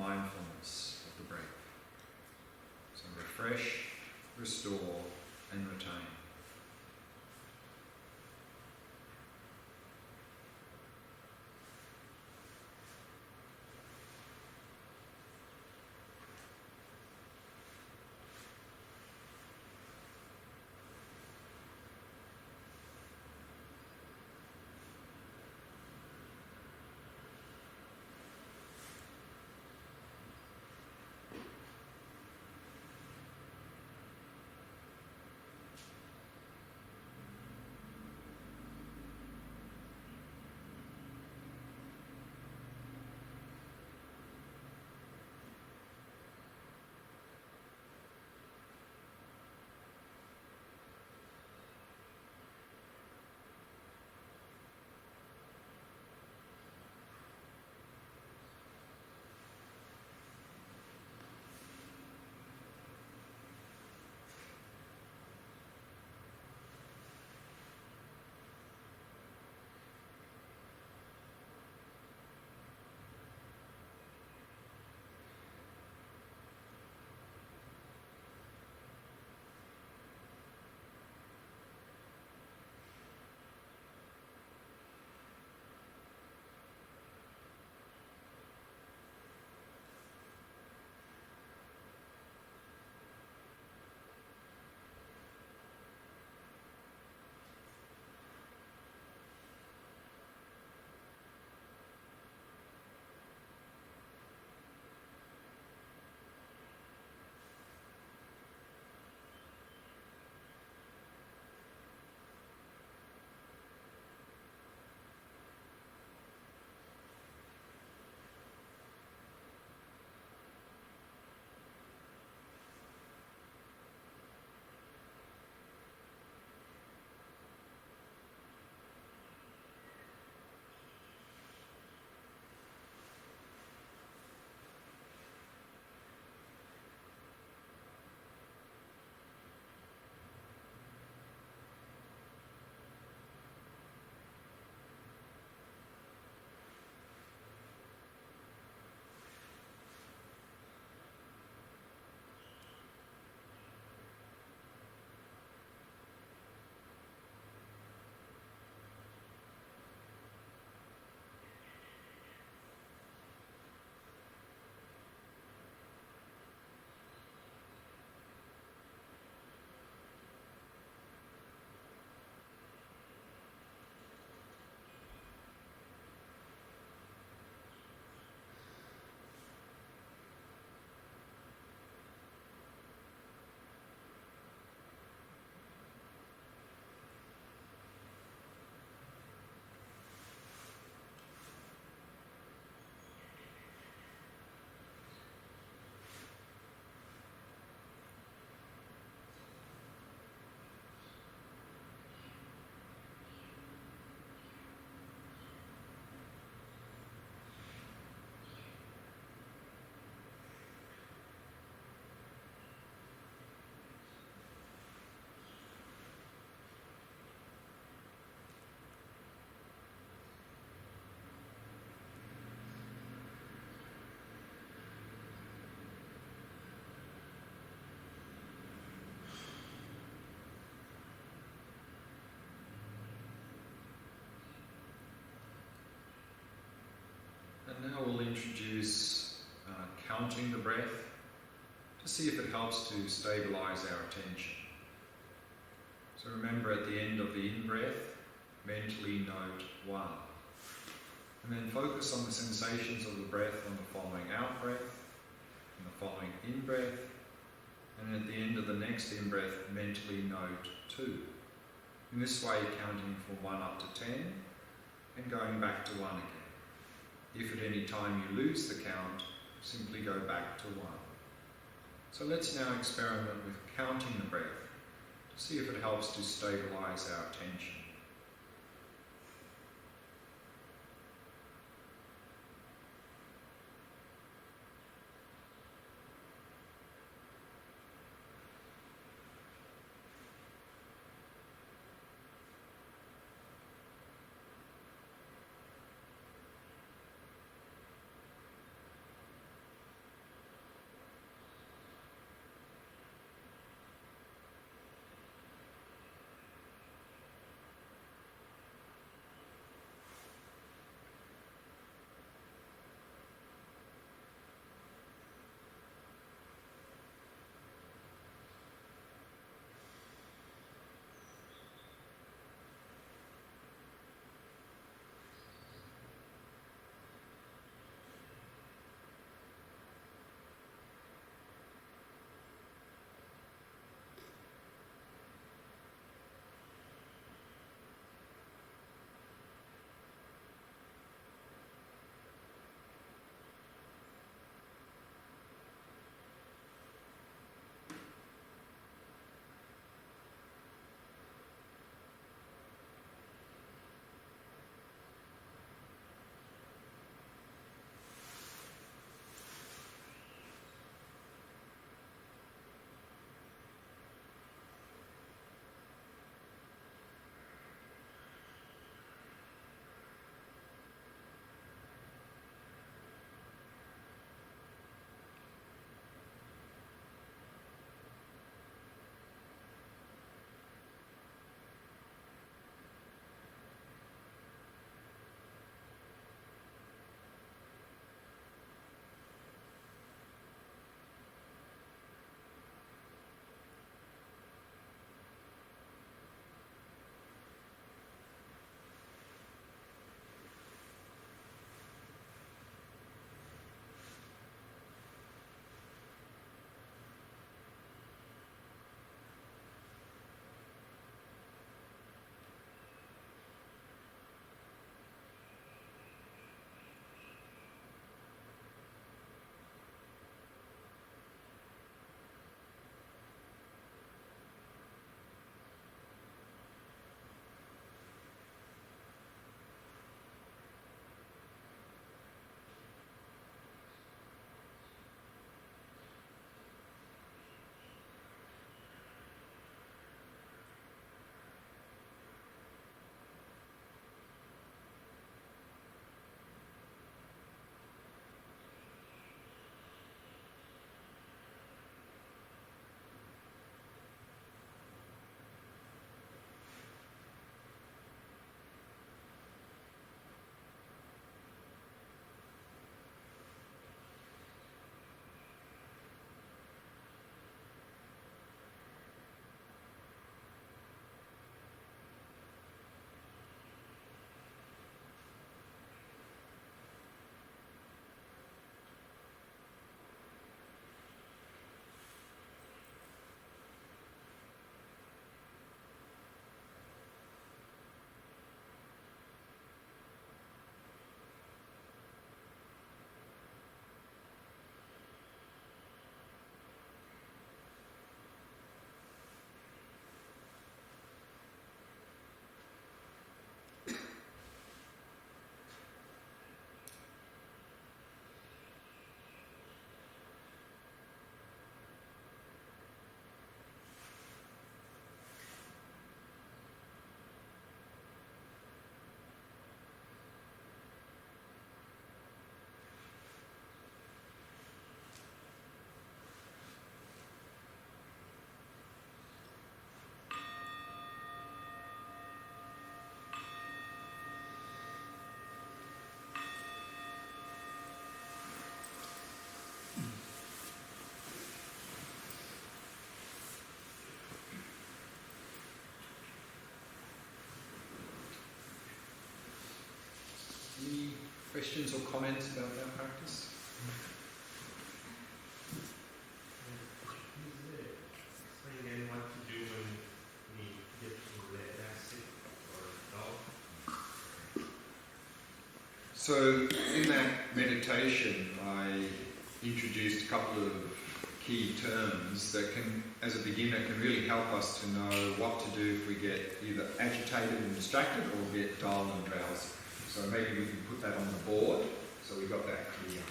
mindfulness of the breath. So refresh, restore, and retain. And now we'll introduce counting the breath to see if it helps to stabilize our attention. So remember, at the end of the in-breath, mentally note 1. And then focus on the sensations of the breath on the following out-breath and the following in-breath. And at the end of the next in-breath, mentally note 2. In this way, counting from 1 up to 10 and going back to 1 again. If at any time you lose the count, simply go back to 1. So let's now experiment with counting the breath to see if it helps to stabilize our attention. Questions or comments about that practice? Explain again what to do when we get to lethargic or dull. So in that meditation, I introduced a couple of key terms that can, as a beginner, can really help us to know what to do if we get either agitated and distracted or get dull and drowsy. So maybe we can put that on the board so we got that clear.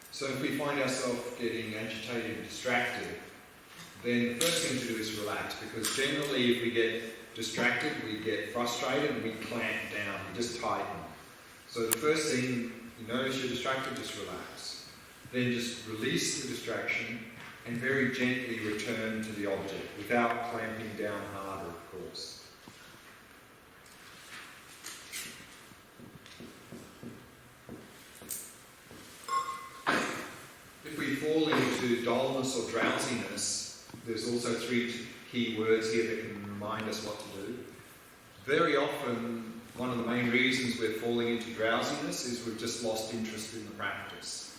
So if we find ourselves getting agitated and distracted, then the first thing to do is relax, because generally if we get distracted, we get frustrated and we clamp down, we just tighten. So the first thing, you notice you're distracted, just relax. Then just release the distraction and very gently return to the object without clamping down harder, of course. If we fall into dullness or drowsiness, there's also three key words here that can remind us what to do. Very often, one of the main reasons we're falling into drowsiness is we've just lost interest in the practice.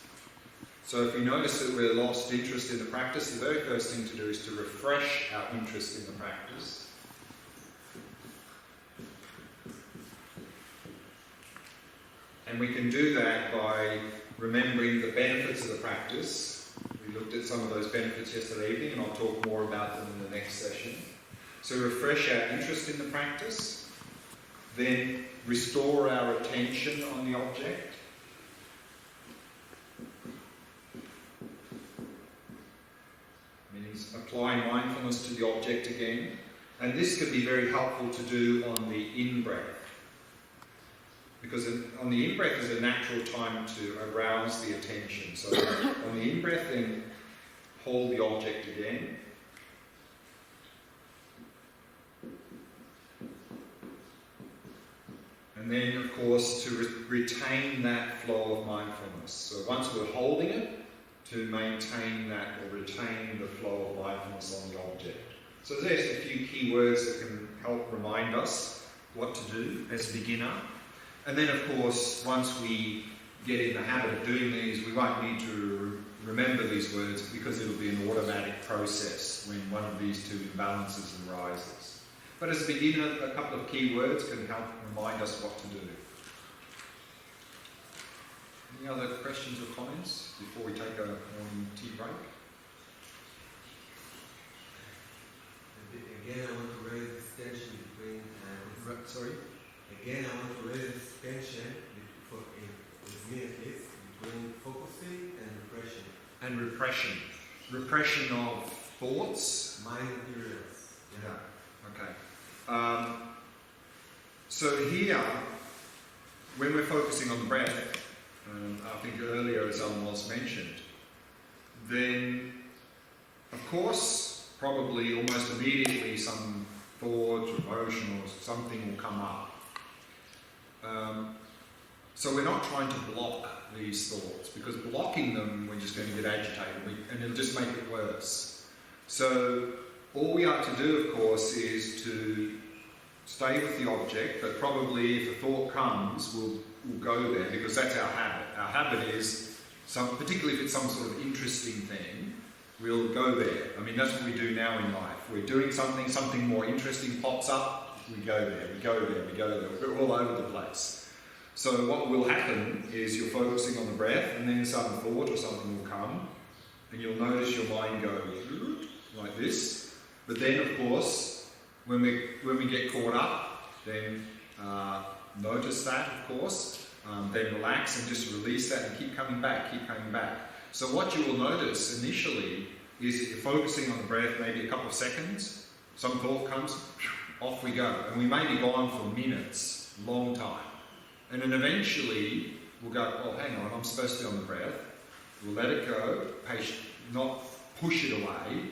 So if we notice that we're lost interest in the practice, the very first thing to do is to refresh our interest in the practice. And we can do that by remembering the benefits of the practice. We looked at some of those benefits yesterday evening, and I'll talk more about them in the next session. So refresh our interest in the practice, then restore our attention on the object. Means apply mindfulness to the object again. And this can be very helpful to do on the in-breath. Because on the in-breath is a natural time to arouse the attention. So on the in-breath, then hold the object again. And then, of course, to retain that flow of mindfulness. So once we're holding it, to maintain that or retain the flow of mindfulness on the object. So there's a few key words that can help remind us what to do as a beginner. And then, of course, once we get in the habit of doing these, we won't need to remember these words because it'll be an automatic process when one of these two imbalances arises. But as a beginner, a couple of key words can help remind us what to do. Any other questions or comments before we take a morning tea break? Again, I want to raise this tension between... Sorry? Again, I want to raise this tension, with me at least, between focusing and repression. And repression. Repression of thoughts? Mind materials. Yeah. Okay. So here, when we're focusing on the breath, I think earlier as Alan was mentioned, then of course, probably almost immediately some thought, emotion or something will come up. So we're not trying to block these thoughts, because blocking them, we're just going to get agitated and it'll just make it worse. So all we are to do, of course, is to stay with the object, but probably if a thought comes, we'll go there, because that's our habit. Our habit is, particularly if it's some sort of interesting thing, we'll go there. I mean, that's what we do now in life. We're doing something more interesting pops up, we go there, we go there, we go there. We're all over the place. So what will happen is you're focusing on the breath, and then some thought or something will come, and you'll notice your mind go like this. But then, of course, When we get caught up, then notice that, of course. Then relax and just release that and keep coming back, keep coming back. So what you will notice initially is that you're focusing on the breath maybe a couple of seconds, some thought comes, off we go. And we may be gone for minutes, long time. And then eventually we'll go, oh hang on, I'm supposed to be on the breath. We'll let it go, not push it away.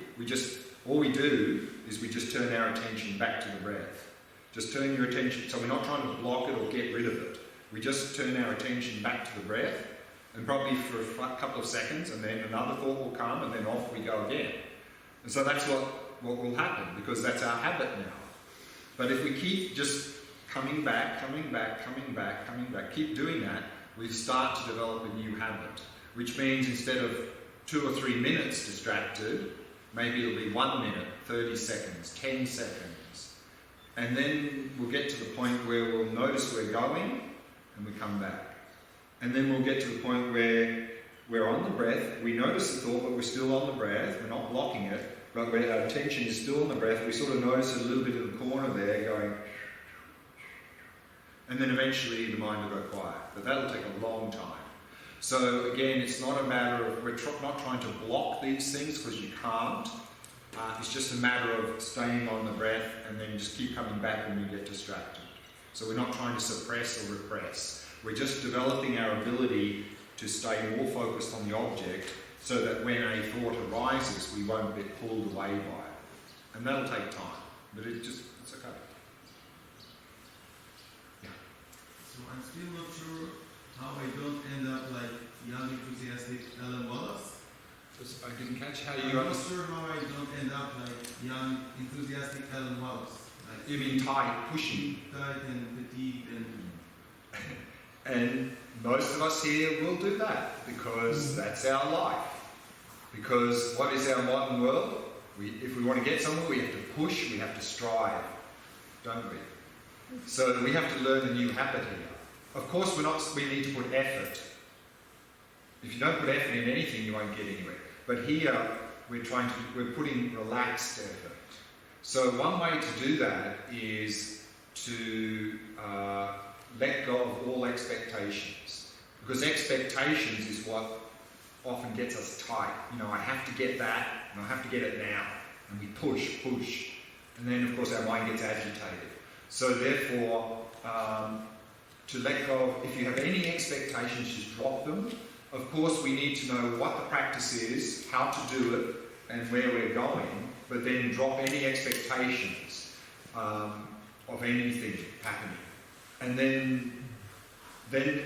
All we do is we just turn our attention back to the breath. Just turn your attention, so we're not trying to block it or get rid of it. We just turn our attention back to the breath, and probably for a couple of seconds, and then another thought will come, and then off we go again. And so that's what will happen, because that's our habit now. But if we keep just coming back, keep doing that, we start to develop a new habit. Which means instead of 2 or 3 minutes distracted, maybe it'll be 1 minute, 30 seconds, 10 seconds. And then we'll get to the point where we'll notice we're going, and we come back. And then we'll get to the point where we're on the breath, we notice the thought, but we're still on the breath, we're not blocking it, but where our attention is still on the breath, we sort of notice it a little bit in the corner there going, and then eventually the mind will go quiet. But that'll take a long time. So again, it's not a matter of, we're not trying to block these things because you can't. It's just a matter of staying on the breath and then just keep coming back when you get distracted. So we're not trying to suppress or repress. We're just developing our ability to stay more focused on the object so that when a thought arises, we won't get pulled away by it. And that'll take time, but it's okay. Yeah. So I'm still not sure how I don't end up like young, enthusiastic Alan Wallace. I didn't catch how I'm you not sure how I don't end up like young, enthusiastic Alan Wallace. Like You mean tight, pushing. tight and fatigued and... And most of us here will do that because that's our life. Because what is our modern world? If we want to get somewhere, we have to push, we have to strive, don't we? So we have to learn a new habit here. Of course, we need to put effort. If you don't put effort in anything, you won't get anywhere. But here, we're putting relaxed effort. So one way to do that is to let go of all expectations. Because expectations is what often gets us tight. I have to get that, and I have to get it now. And we push. And then, of course, our mind gets agitated. So therefore, to let go of, if you have any expectations, just drop them. Of course, we need to know what the practice is, how to do it, and where we're going, but then drop any expectations of anything happening. And then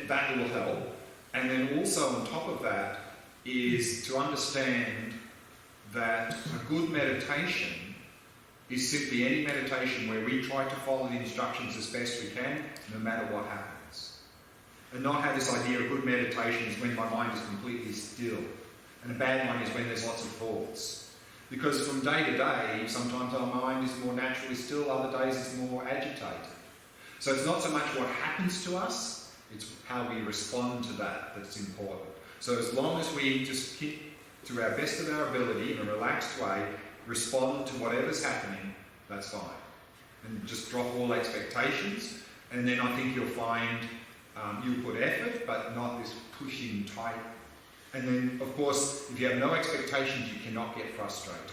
that will help. And then also on top of that is to understand that a good meditation is simply any meditation where we try to follow the instructions as best we can, no matter what happens. And not have this idea of good meditation is when my mind is completely still. And a bad one is when there's lots of thoughts. Because from day to day, sometimes our mind is more naturally still, other days it's more agitated. So it's not so much what happens to us, it's how we respond to that that's important. So as long as we just keep, to our best of our ability, in a relaxed way, respond to whatever's happening, that's fine. And just drop all expectations, and then I think you'll find you'll put effort, but not this pushing tight. And then, of course, if you have no expectations, you cannot get frustrated.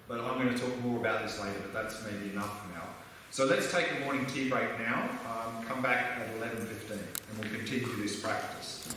But I'm going to talk more about this later, but that's maybe enough for now. So let's take a morning tea break now. Come back at 11:15, and we'll continue this practice.